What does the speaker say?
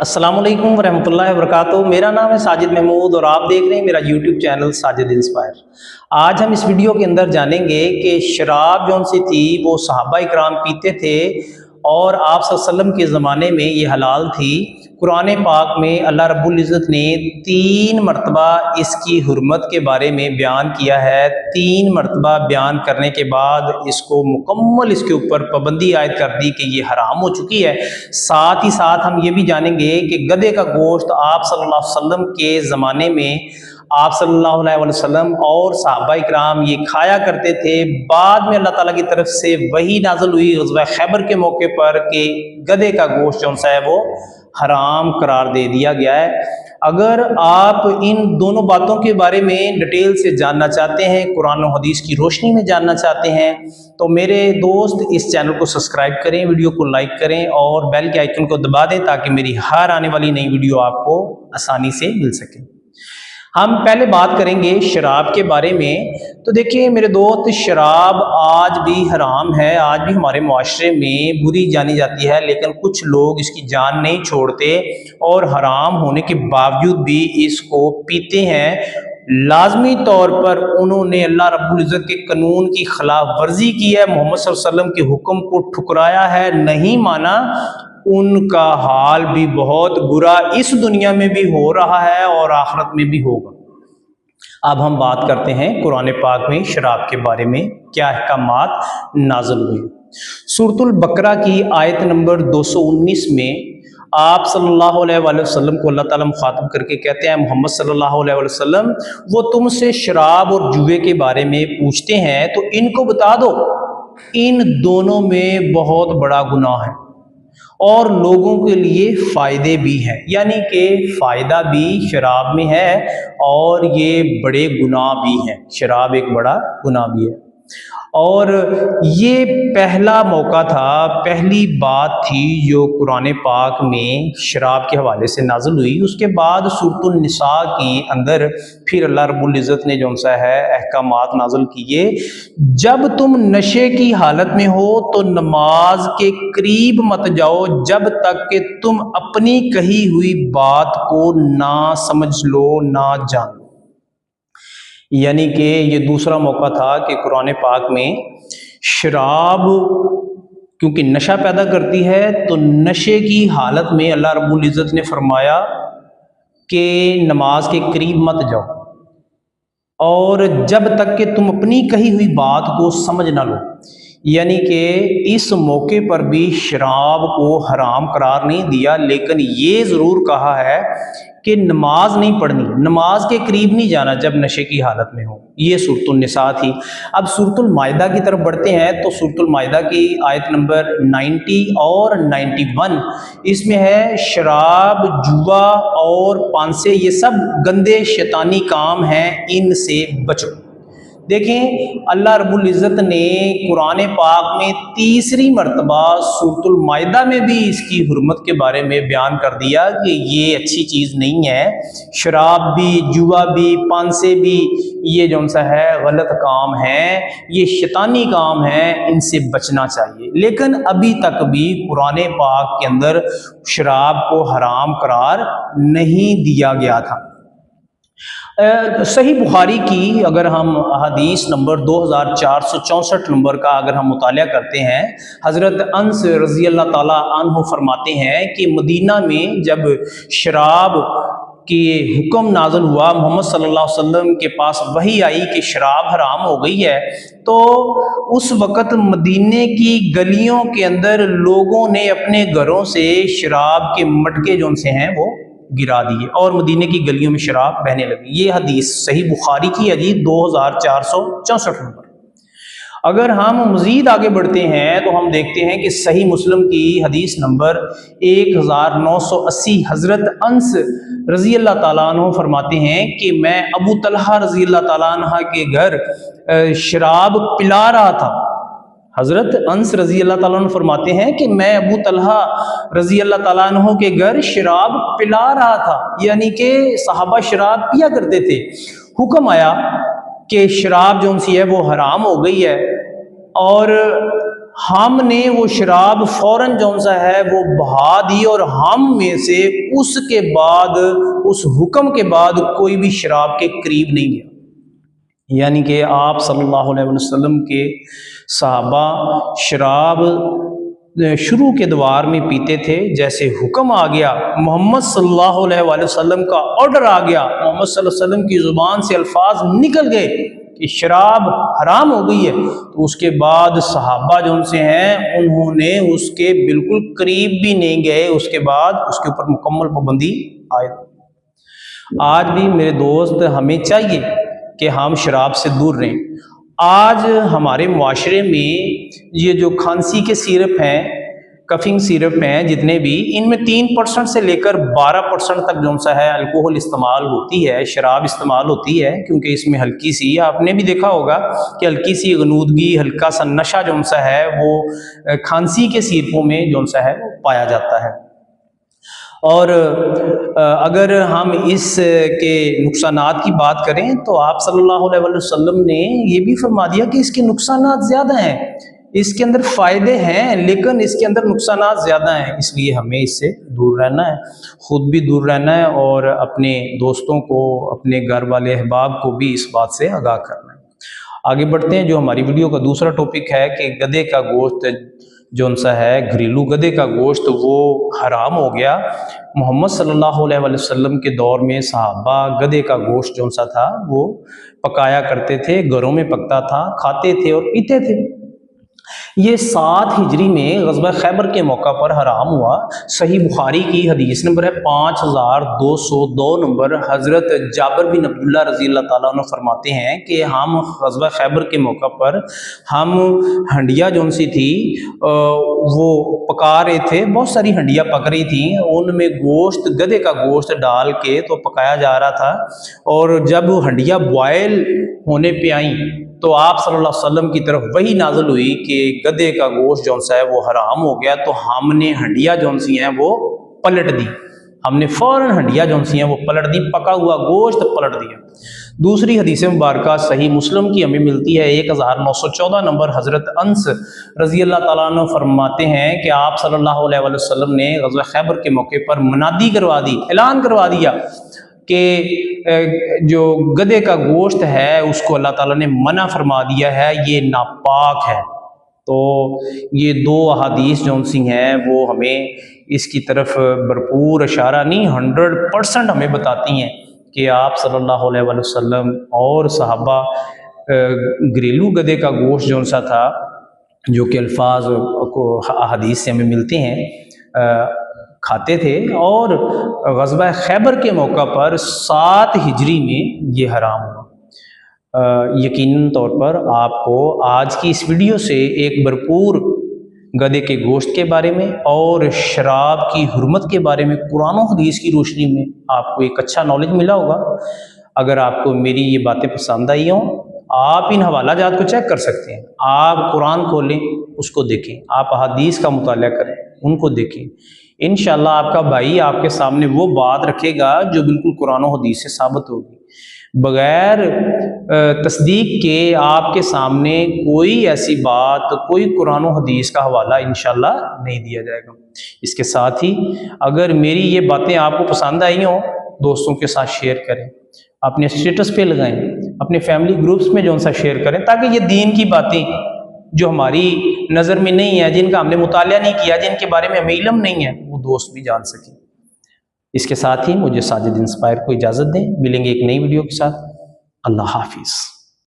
अस्सलाम वालेकुम वरहमतुल्लाहि वबरकातुहू। मेरा नाम है साजिद महमूद और आप देख रहे हैं मेरा यूट्यूब चैनल साजिद इंस्पायर। आज हम इस वीडियो के अंदर जानेंगे कि शराब जौन सी थी वो सहाबा इकराम पीते थे और आप सल्लल्लाहु अलैहि वसल्लम के ज़माने में ये हलाल थी। कुरान पाक में अल्लाह रब्बुल इज़्ज़त ने 3 मरतबा इसकी हुर्मत के बारे में बयान किया है। 3 मरतबा बयान करने के बाद इसको मुकम्मल इसके ऊपर पाबंदी आयद कर दी कि ये हराम हो चुकी है। साथ ही साथ हम ये भी जानेंगे कि गधे का गोश्त आप सल्लल्लाहु अलैहि वसल्लम के ज़माने में आप सल्लल्लाहु अलैहि वसल्लम और सहाबा इकराम ये खाया करते थे। बाद में अल्लाह ताला की तरफ से वही नाज़िल हुई ग़ज़वा खैबर के मौके पर कि गधे का गोश्त जौन सा है वो हराम करार दे दिया गया है। अगर आप इन दोनों बातों के बारे में डिटेल से जानना चाहते हैं, कुरान और हदीस की रोशनी में जानना चाहते हैं, तो मेरे दोस्त इस चैनल को सब्सक्राइब करें, वीडियो को लाइक करें और बेल के आइकन को दबा दें ताकि मेरी हर आने वाली नई वीडियो आपको आसानी से मिल सके। हम पहले बात करेंगे शराब के बारे में। तो देखिए मेरे दोस्त, शराब आज भी हराम है, आज भी हमारे मुआशरे में बुरी जानी जाती है, लेकिन कुछ लोग इसकी जान नहीं छोड़ते और हराम होने के बावजूद भी इसको पीते हैं। लाजमी तौर पर उन्होंने अल्लाह रब्बुल इज़्ज़त के कानून की खिलाफ वर्जी की है, मोहम्मद सल्लल्लाहु अलैहि वसल्लम के हुक्म को ठुकराया है, नहीं माना। उनका हाल भी बहुत बुरा इस दुनिया में भी हो रहा है और आखिरत में भी होगा। अब हम बात करते हैं कुरान पाक में शराब के बारे में क्या अहकामात नाज़िल हुए। सूरतुल बकरा की आयत नंबर 219 में आप सल्लल्लाहु अलैहि वसल्लम को अल्लाह ताला मुखातब करके कहते हैं, मोहम्मद सल्लल्लाहु अलैहि वसल्लम वो तुमसे शराब और जुए के बारे में पूछते हैं तो इनको बता दो, इन दोनों में बहुत बड़ा गुनाह है और लोगों के लिए फ़ायदे भी हैं। यानी कि फ़ायदा भी शराब में है और ये बड़े गुनाह भी हैं। शराब एक बड़ा गुनाह भी है और ये पहला मौका था, पहली बात थी जो कुरान पाक में शराब के हवाले से नाज़िल हुई। उसके बाद सूरतुन निसा के अंदर फिर अल्लाह रब्बुल इज़्ज़त ने जौन सा है अहकामात नाज़िल किए। जब तुम नशे की हालत में हो तो नमाज के करीब मत जाओ जब तक कि तुम अपनी कही हुई बात को ना समझ लो, ना जानो। यानी कि ये दूसरा मौका था कि कुरान पाक में शराब क्योंकि नशा पैदा करती है तो नशे की हालत में अल्लाह रब्बुल इज़्ज़त ने फरमाया कि नमाज के करीब मत जाओ और जब तक कि तुम अपनी कही हुई बात को समझ ना लो। यानी कि इस मौके पर भी शराब को हराम करार नहीं दिया, लेकिन ये ज़रूर कहा है कि नमाज नहीं पढ़नी, नमाज के करीब नहीं जाना जब नशे की हालत में हो। ये सूरतुल निसा थी। अब सूरतुल माइदा की तरफ बढ़ते हैं तो सूरतुल माइदा की आयत नंबर 90 और 91 इसमें है शराब, जुआ और पांसे ये सब गंदे शैतानी काम हैं, इनसे बचो। देखें अल्लाह रब्बुल इज़्ज़त ने कुरान पाक में तीसरी मरतबा सूरतुल माइदा में भी इसकी हुर्मत के बारे में बयान कर दिया कि ये अच्छी चीज़ नहीं है। शराब भी, जुआ भी, पांसे भी ये जौन सा है गलत काम है, ये शैतानी काम है, इनसे बचना चाहिए। लेकिन अभी तक भी कुरान पाक के अंदर शराब को हराम करार नहीं दिया गया था। सही बुखारी की अगर हम हदीस नंबर 2464 नंबर का अगर हम मुतालिया करते हैं, हज़रत अनस रज़ी अल्लाह ताला अन्हु फरमाते हैं कि मदीना में जब शराब के हुक्म नाज़िल हुआ, मोहम्मद सल्लल्लाहु अलैहि वसल्लम के पास वही आई कि शराब हराम हो गई है, तो उस वक़्त मदीने की गलियों के अंदर लोगों ने अपने घरों से शराब के मटके जो से हैं वो गिरा दिए और मदीने की गलियों में शराब बहने लगी। ये हदीस सही बुखारी की हदीस 2464 नंबर। अगर हम मज़ीद आगे बढ़ते हैं तो हम देखते हैं कि सही मुस्लिम की हदीस नंबर 1980 हज़रत अंस रज़ी अल्लाह ताला अन्हु फरमाते हैं कि मैं अबू तलहा रज़ी अल्लाह ताला अन्हा के घर शराब पिला रहा था। हज़रत अंस रज़ी अल्लाह ताला अन्हु फरमाते हैं कि मैं अबू तलहा रज़ी अल्लाह ताला अन्हु के घर शराब पिला रहा था, यानी कि सहाबा शराब पिया करते थे। हुक्म आया कि शराब जो सी है वो हराम हो गई है और ہم نے وہ شراب فوراً جون سا ہے وہ بہا دی، اور ہم میں سے اس کے بعد، اس حکم کے بعد کوئی بھی شراب کے قریب نہیں گیا۔ یعنی کہ آپ صلی اللہ علیہ وسلم کے صحابہ شراب شروع کے دوار میں پیتے تھے، جیسے حکم آ گیا، محمد صلی اللہ علیہ وآلہ وسلم کا آرڈر آ گیا، محمد صلی اللہ علیہ وسلم کی زبان سے الفاظ نکل گئے کہ شراب حرام ہو گئی ہے، تو اس کے بعد صحابہ جو ان سے ہیں انہوں نے اس کے بالکل قریب بھی نہیں گئے، اس کے بعد اس کے اوپر مکمل پابندی عائد۔ آج بھی میرے دوست ہمیں چاہیے کہ ہم شراب سے دور رہیں۔ آج ہمارے معاشرے میں یہ جو کھانسی کے سیرپ ہیں، کفنگ سیرپ ہیں جتنے بھی، ان میں 3% سے لے کر 12% تک جو سا ہے الکوہل استعمال ہوتی ہے، شراب استعمال ہوتی ہے، کیونکہ اس میں ہلکی سی، آپ نے بھی دیکھا ہوگا کہ ہلکی سی غنودگی، ہلکا سا نشہ جو سا ہے وہ کھانسی کے سیرپوں میں جو سا ہے وہ پایا جاتا ہے۔ اور اگر ہم اس کے نقصانات کی بات کریں تو آپ صلی اللہ علیہ وسلم نے یہ بھی فرما دیا کہ اس کے نقصانات زیادہ ہیں، اس کے اندر فائدے ہیں لیکن اس کے اندر نقصانات زیادہ ہیں، اس لیے ہمیں اس سے دور رہنا ہے، خود بھی دور رہنا ہے اور اپنے دوستوں کو، اپنے گھر والے احباب کو بھی اس بات سے آگاہ کرنا ہے۔ آگے بڑھتے ہیں، جو ہماری ویڈیو کا دوسرا ٹاپک ہے کہ گدھے کا گوشت جون سا ہے، گھریلو گدھے کا گوشت وہ حرام ہو گیا۔ محمد صلی اللہ علیہ وسلم کے دور میں صحابہ گدھے کا گوشت جون سا تھا وہ پکایا کرتے تھے، گھروں میں پکتا تھا، کھاتے تھے اور پیتے تھے۔ یہ 7 ہجری میں غزوہ خیبر کے موقع پر حرام ہوا۔ صحیح بخاری کی حدیث نمبر ہے 5202 نمبر، حضرت جابر بن عبداللہ رضی اللہ تعالیٰ عنہ فرماتے ہیں کہ ہم غزوہ خیبر کے موقع پر ہم ہنڈیا جون سی تھی وہ پکا رہے تھے، بہت ساری ہنڈیاں پک رہی تھیں، ان میں گوشت، گدھے کا گوشت ڈال کے تو پکایا جا رہا تھا، اور جب ہنڈیاں بوائل ہونے پہ آئیں تو آپ صلی اللہ علیہ وسلم کی طرف وہی نازل ہوئی کہ گدھے کا گوشت جون سا ہے وہ حرام ہو گیا، تو ہم نے ہنڈیاں جون سی ہیں وہ پلٹ دی، ہم نے فوراً ہنڈیاں جون سی ہیں وہ پلٹ دی، پکا ہوا گوشت پلٹ دیا۔ دوسری حدیث مبارکہ صحیح مسلم کی ہمیں ملتی ہے 1914 نمبر، حضرت انس رضی اللہ تعالیٰ عنہ فرماتے ہیں کہ آپ صلی اللہ علیہ وسلم نے غزوہ خیبر کے موقع پر منادی کروا دی، اعلان کروا دیا کہ جو گدھے کا گوشت ہے اس کو اللہ تعالیٰ نے منع فرما دیا ہے، یہ ناپاک ہے۔ تو یہ 2 احادیث جو سی ہیں وہ ہمیں اس کی طرف بھرپور اشارہ نہیں 100% ہمیں بتاتی ہیں کہ آپ صلی اللہ علیہ وسلم اور صحابہ گھریلو گدھے کا گوشت جو سا تھا، جو کہ الفاظ کو احادیث سے ہمیں ملتے ہیں، کھاتے تھے، اور غزوہ خیبر کے موقع پر 7 ہجری میں یہ حرام ہوا۔ یقیناً طور پر آپ کو آج کی اس ویڈیو سے ایک بھرپور گدھے کے گوشت کے بارے میں اور شراب کی حرمت کے بارے میں قرآن و حدیث کی روشنی میں آپ کو ایک اچھا نالج ملا ہوگا۔ اگر آپ کو میری یہ باتیں پسند آئی ہوں، آپ ان حوالہ جات کو چیک کر سکتے ہیں، آپ قرآن کھولیں، اس کو دیکھیں، آپ احادیث کا مطالعہ کریں، ان کو دیکھیں، انشاءاللہ آپ کا بھائی آپ کے سامنے وہ بات رکھے گا جو بالکل قرآن و حدیث سے ثابت ہوگی، بغیر تصدیق کے آپ کے سامنے کوئی ایسی بات، کوئی قرآن و حدیث کا حوالہ انشاءاللہ نہیں دیا جائے گا۔ اس کے ساتھ ہی اگر میری یہ باتیں آپ کو پسند آئی ہوں، دوستوں کے ساتھ شیئر کریں، اپنے اسٹیٹس پہ لگائیں، اپنے فیملی گروپس میں جو سا شیئر کریں، تاکہ یہ دین کی باتیں جو ہماری نظر میں نہیں ہے، جن کا ہم نے مطالعہ نہیں کیا، جن کے بارے میں ہمیں علم نہیں ہے، وہ دوست بھی جان سکیں۔ اس کے ساتھ ہی مجھے ساجد انسپائر کو اجازت دیں، ملیں گے ایک نئی ویڈیو کے ساتھ۔ اللہ حافظ۔